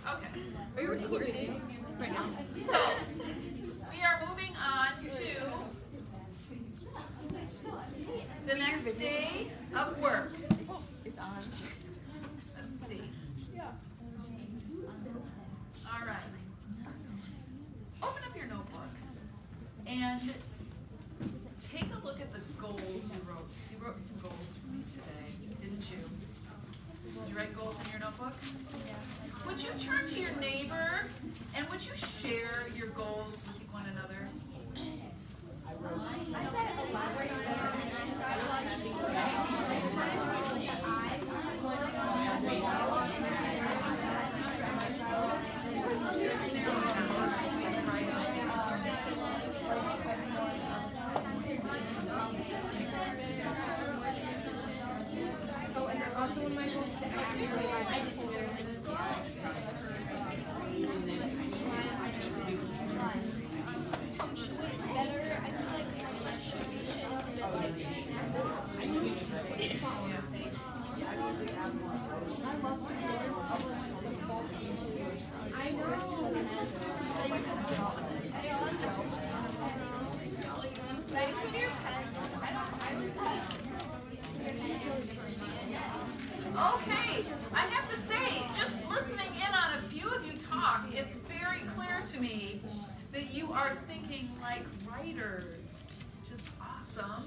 Okay. Are you recording right now? So, we are moving on to the next day of work. Oh, it's on. Let's see. Yeah. All right. Open up your notebooks and take a look at the goals you wrote. You wrote some goals for me today, didn't you? Did you write goals in your notebook? Would you turn to your neighbor and would you share your goals with one another? Also, one of my goals is to actually better. I feel like my punctuation is a bit I know. Right, with your pens. Okay, I have to say, just listening in on a few of you talk, it's very clear to me that you are thinking like writers, which is awesome.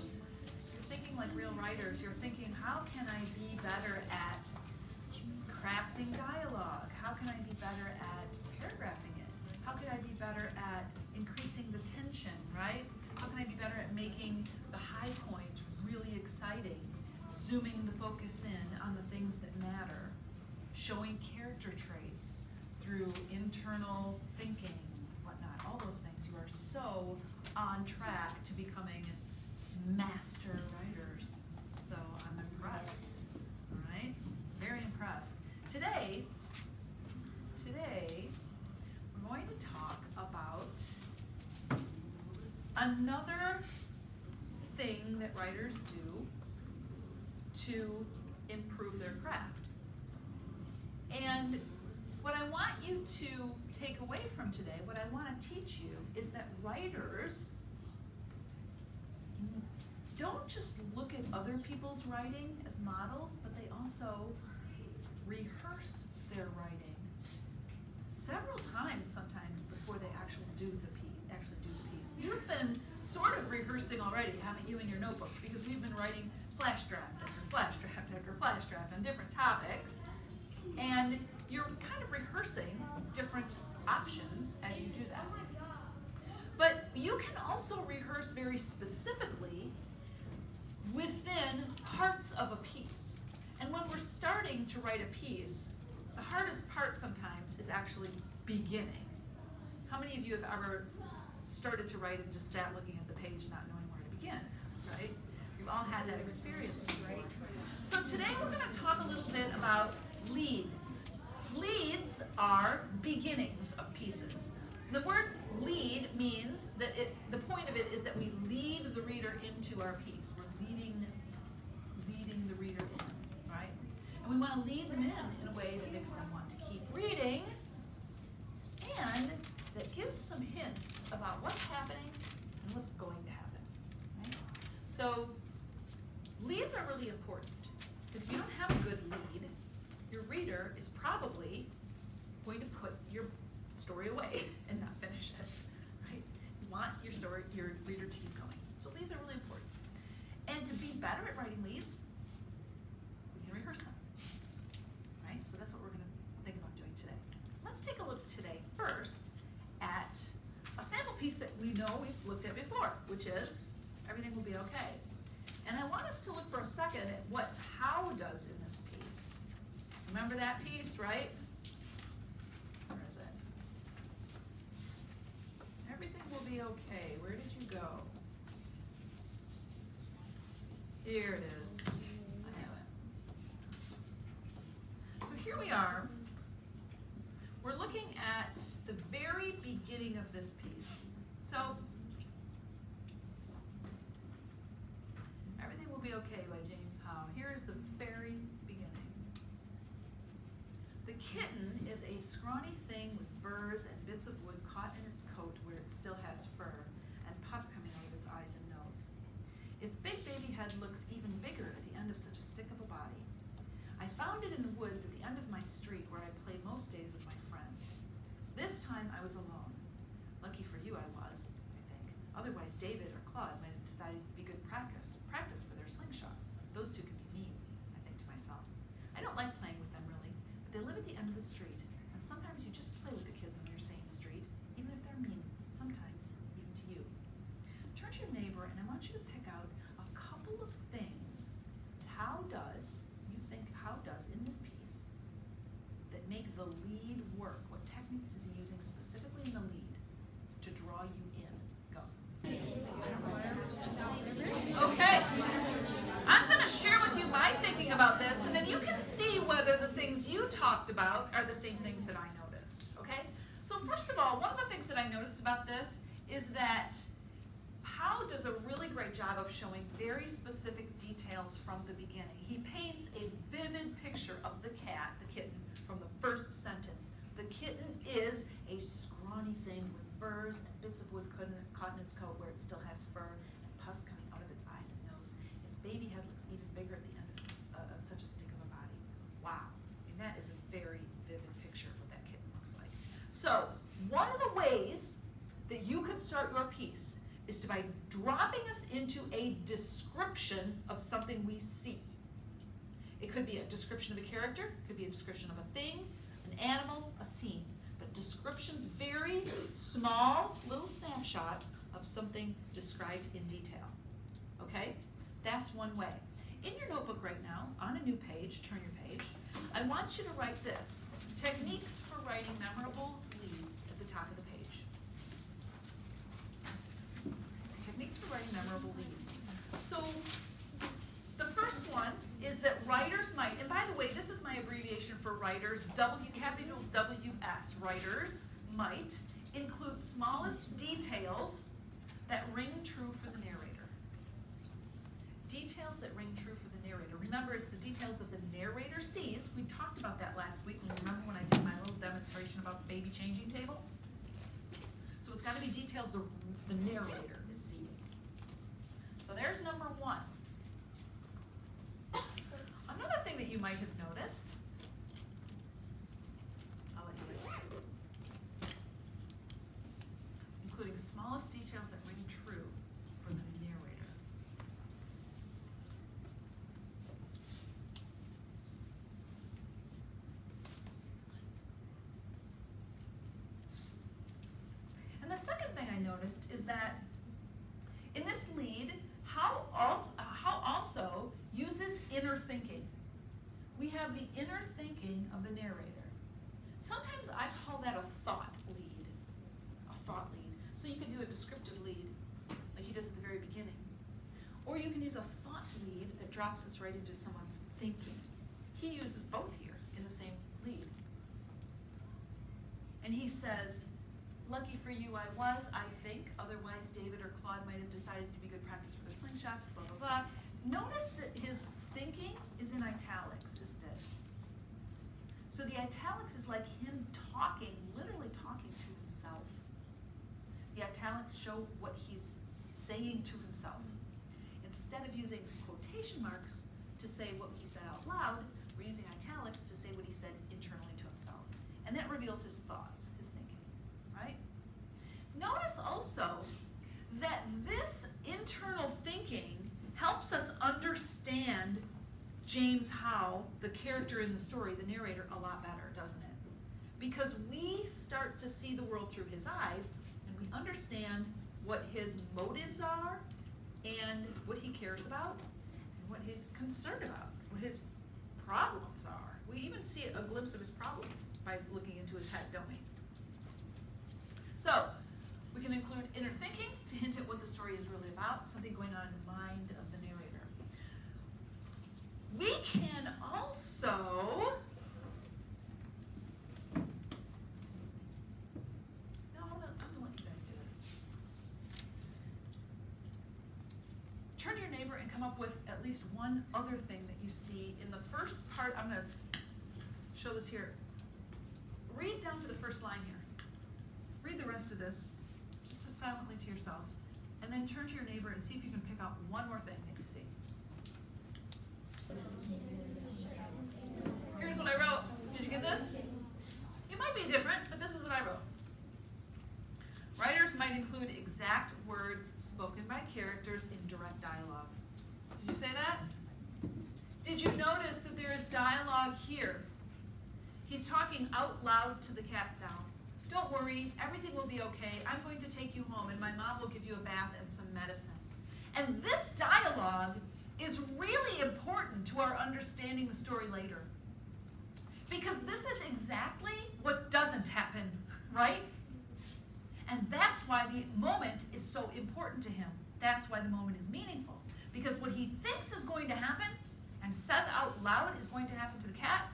You're thinking like real writers. You're thinking, how can I be better at crafting dialogue? How can I be better at paragraphing it? How can I be better at increasing the tension, right? How can I be better at making the high point really exciting? Zooming the focus in on the things that matter, showing character traits through internal thinking, whatnot, all those things. You are so on track to becoming master writers. So I'm impressed, all right? Very impressed. Today, we're going to talk about another thing that writers do to improve their craft. And what I want you to take away from today, what I want to teach you, is that writers don't just look at other people's writing as models, but they also rehearse their writing several times sometimes before they actually do the piece. You've been sort of rehearsing already, haven't you, in your notebooks, because we've been writing flash draft after flash draft after flash draft on different topics, and you're kind of rehearsing different options as you do that. But you can also rehearse very specifically within parts of a piece. And when we're starting to write a piece, the hardest part sometimes is actually beginning. How many of you have ever started to write and just sat looking at the page not knowing where to begin, right? We've all had that experience, right? So today we're going to talk a little bit about leads. Leads are beginnings of pieces. The word lead means that the point of it is that we lead the reader into our piece. We're leading the reader in, right? And we want to lead them in a way that makes them want to keep reading and that gives some hints about what's happening and what's going to happen, right? So leads are really important because if you don't have a good lead, your reader is probably going to put your story away and not finish it, right? You want your reader to keep going. So leads are really important. And to be better at writing leads, we can rehearse them, right? So that's what we're going to think about doing today. Let's take a look today first at a sample piece that we know we've looked at before, which is Everything Will Be Okay. And I want us to look for a second at what How does in this piece. Remember that piece, right? Where is it? Everything Will Be Okay. Where did you go? Here it is. I have it. So here we are. We're looking at the very beginning of this piece. So, Everything Will Be Okay by James Howe. Here is the very beginning. The kitten is a scrawny thing with burrs and bits of wood caught in its coat where it still has fur, and pus coming out of its eyes and nose. Its big baby head looks even bigger at the end of such a stick of a body. I found it in the woods at the end of my street where I play most days with my friends. This time I was alone. Lucky for you I was, I think. Otherwise David or Claude might have decided it'd be good practice for their slingshots. Those two can be mean, I think to myself. I don't like playing with them really, but they live at the end of the street, and sometimes you just play with the kids on your same street, even if they're mean, sometimes even to you. Turn to your neighbor and I want you to pick out a couple of things. How does in this piece that make the lead work? What techniques is he using specifically in the lead to draw you in? Go. Okay. I'm going to share with you my thinking about this, and then you can see whether the things you talked about are the same things that I noticed. Okay? So first of all, one of the things that I noticed about this is that Howe does a really great job of showing very specific details from the beginning. He paints a vivid picture of the kitten, from the first sentence. The kitten is a scrawny thing with burrs and bits of wood caught in its coat where it still has fur and pus coming out of its eyes and nose. Its baby head looks even bigger at the end of such a stick of a body. Wow. And that is a very vivid picture of what that kitten looks like. So, one of the ways that you could start your piece is by dropping us into a description of something we see. It could be a description of a character, it could be a description of a thing, an animal, a scene. But descriptions, very small little snapshots of something described in detail. Okay? That's one way. In your notebook right now, on a new page, turn your page, I want you to write this: techniques for writing memorable leads at the top of the page. Techniques for writing memorable leads. So the first one is that writers might, and by the way, this is my abbreviation for writers, capital WS, writers might include smallest details that ring true for the narrator. Details that ring true for the narrator. Remember, it's the details that the narrator sees. We talked about that last week. You remember when I did my little demonstration about the baby changing table? So it's got to be details the narrator is seeing. So there's number one. Another thing that you might have noticed, I'll let you wait, including smallest details that ring true for the narrator. And the second thing I noticed is that in this lead, Howe also uses inner thinking. We have the inner thinking of the narrator. Sometimes I call that a thought lead. A thought lead. So you can do a descriptive lead, like he does at the very beginning. Or you can use a thought lead that drops us right into someone's thinking. He uses both here in the same lead. And he says, lucky for you I was, I think, otherwise David or Claude might have decided to be good practice for their slingshots, blah, blah, blah. Notice that his thinking is in italics, isn't it? So the italics is like him talking, literally talking to himself. The italics show what he's saying to himself. Instead of using quotation marks to say what he said out loud, we're using italics to say what he said internally to himself. And that reveals his thoughts, his thinking, right? Notice also that this internal thinking helps us understand James Howe, the character in the story, the narrator, a lot better, doesn't it? Because we start to see the world through his eyes, and we understand what his motives are, and what he cares about, and what he's concerned about, what his problems are. We even see a glimpse of his problems by looking into his head, don't we? So, we can include inner thinking to hint at what the story is really about, something going on in the mind of the narrator. We can also, I'm gonna let you guys do this. Turn to your neighbor and come up with at least one other thing that you see in the first part. I'm gonna show this here read down to the first line here. Read the rest of this, just silently to yourself, and then turn to your neighbor and see if you can pick out one more thing that you see. Here's what I wrote. Did you get this? It might be different, but this is what I wrote. Writers might include exact words spoken by characters in direct dialogue. Did you say that? Did you notice that there is dialogue here? He's talking out loud to the cat now. Don't worry, everything will be okay. I'm going to take you home and my mom will give you a bath and some medicine. And this dialogue is really important to our understanding the story later. Because this is exactly what doesn't happen, right? And that's why the moment is so important to him. That's why the moment is meaningful. Because what he thinks is going to happen and says out loud is going to happen to the cat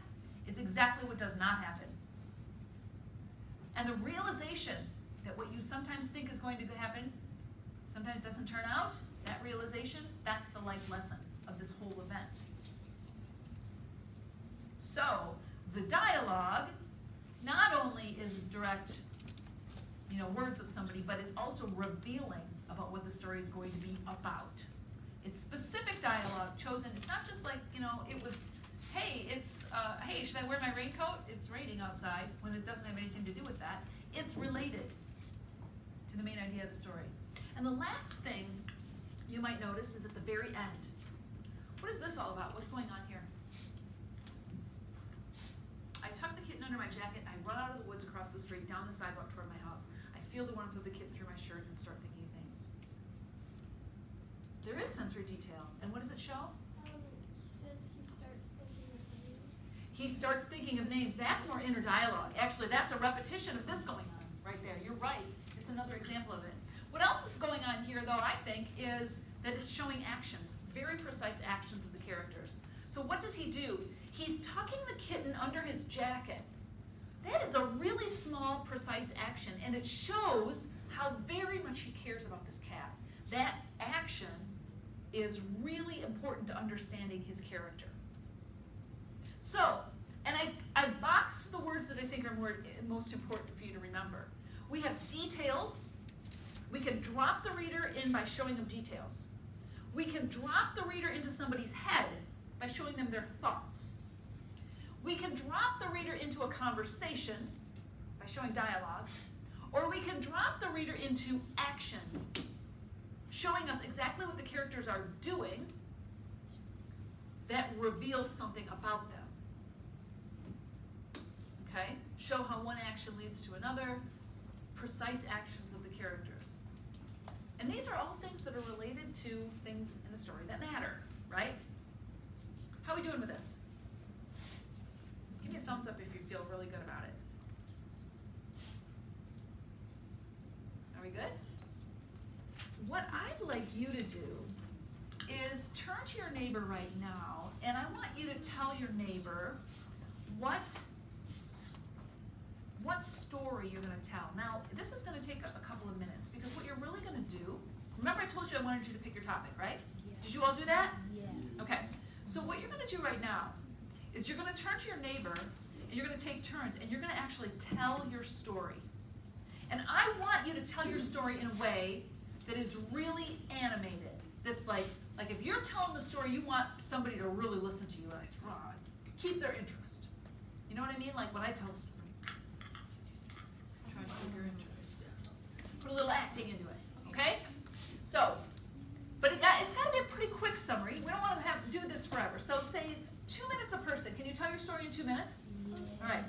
is exactly what does not happen. And the realization that what you sometimes think is going to happen sometimes doesn't turn out, that realization, that's the life lesson of this whole event. So, the dialogue not only is direct, words of somebody, but it's also revealing about what the story is going to be about. It's specific dialogue chosen. It's not just like, it was, hey, should I wear my raincoat? It's raining outside, when it doesn't have anything to do with that. It's related to the main idea of the story. And the last thing you might notice is at the very end. What is this all about? What's going on here? I tuck the kitten under my jacket, I run out of the woods across the street, down the sidewalk toward my house. I feel the warmth of the kitten through my shirt and start thinking of things. There is sensory detail. And what does it show? Says He starts thinking of names. That's more inner dialogue. Actually, that's a repetition of this going on right there. You're right. It's another example of it. What else is going on here, though, I think, is that it's showing actions, very precise actions of the characters. So what does he do? He's tucking the kitten under his jacket. That is a really small, precise action, and it shows how very much he cares about this cat. That action is really important to understanding his character. So, and I boxed the words that I think are most important for you to remember. We have details. We can drop the reader in by showing them details. We can drop the reader into somebody's head by showing them their thoughts. We can drop the reader into a conversation by showing dialogue, or we can drop the reader into action, showing us exactly what the characters are doing that reveals something about them. Okay? Show how one action leads to another, precise actions of the characters. And these are all things that are related to things in the story that matter, right? How are we doing with this? Give me a thumbs up if you feel really good about it. Are we good? What I'd like you to do is turn to your neighbor right now, and I want you to tell your neighbor what story you're going to tell. Now, this is going to take a couple of minutes, because what you're really going to do, remember I told you I wanted you to pick your topic, right? Yes. Did you all do that? Yeah. Okay. So what you're going to do right now is you're going to turn to your neighbor, and you're going to take turns, and you're going to actually tell your story. And I want you to tell your story in a way that is really animated. That's like if you're telling the story, you want somebody to really listen to you, and keep their interest. You know what I mean? Like when I tell a story, try to keep your interest. Put a little acting into it, okay? So, but it's got to be a pretty quick summary. We don't want to do this forever. So say 2 minutes a person. Can you tell your story in 2 minutes? All right.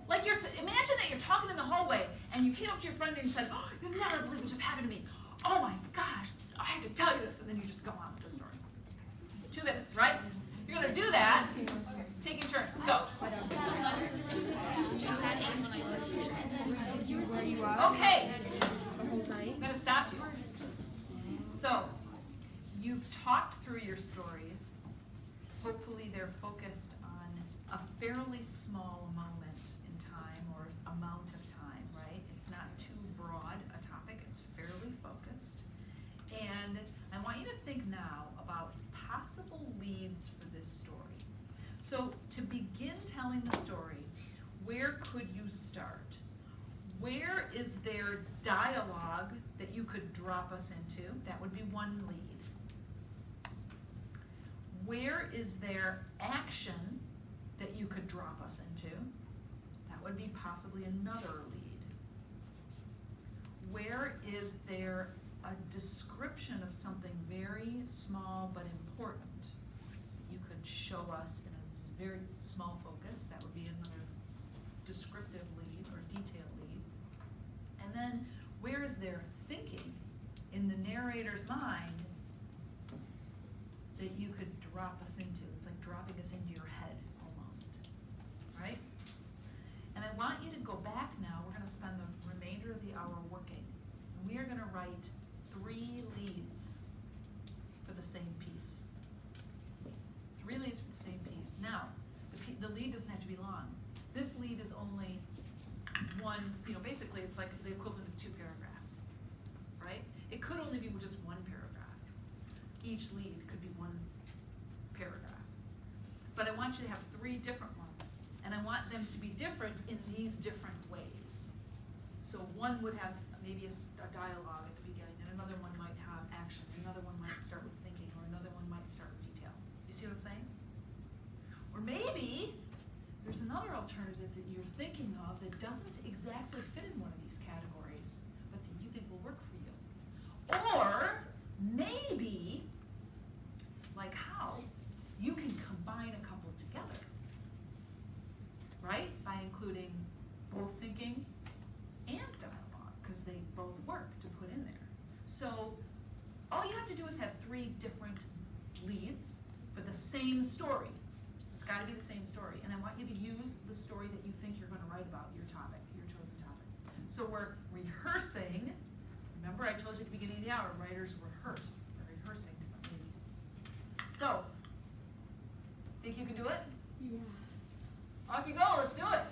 Like imagine that you're talking in the hallway and you came up to your friend and you said, "Oh, you'll never believe what just happened to me. Oh my gosh, I have to tell you this," and then you just go on with the story. 2 minutes, right? You're gonna do that, taking turns. Go. Okay. I'm gonna stop you. So, you've talked through your stories. Hopefully they're focused on a fairly small moment in time or amount of time, right? It's not too broad a topic, it's fairly focused. And I want you to think now about possible leads for this story. So to begin telling the story, where could you start? Where is there dialogue that you could drop us into? That would be one lead. Where is there action that you could drop us into? That would be possibly another lead. Where is there a description of something very small but important? You could show us in a very small focus. That would be another descriptive lead or detailed lead. And then where is there thinking in the narrator's mind that you could drop us into? It's like dropping us into your head almost, right? And I want you to go back now. We're going to spend the remainder of the hour working. And we are going to write 3 leads for the same piece. 3 leads for the same piece. Now, the lead doesn't have to be long. This lead is only one, basically it's like the equivalent of 2 paragraphs, right? It could only be just 1 paragraph. Each lead could be 1 paragraph. But I want you to have 3 different ones, and I want them to be different in these different ways. So one would have maybe a dialogue at the beginning, and another one might have action, another one might start with thinking, or another one might start with detail. You see what I'm saying? Or maybe there's another alternative that you're thinking of that doesn't exactly fit in one of these categories, but that you think will work for you. Or maybe, like how, you can combine a couple together, right? By including both thinking and dialogue, because they both work to put in there. So all you have to do is have 3 different leads for the same story. It's got to be the same story, and I want you to use the story that you think you're going to write about, your topic, your chosen topic. So we're rehearsing. Remember I told you at the beginning of the hour, writers rehearse. They're rehearsing different leads. So, think you can do it? Yeah. Off you go, let's do it.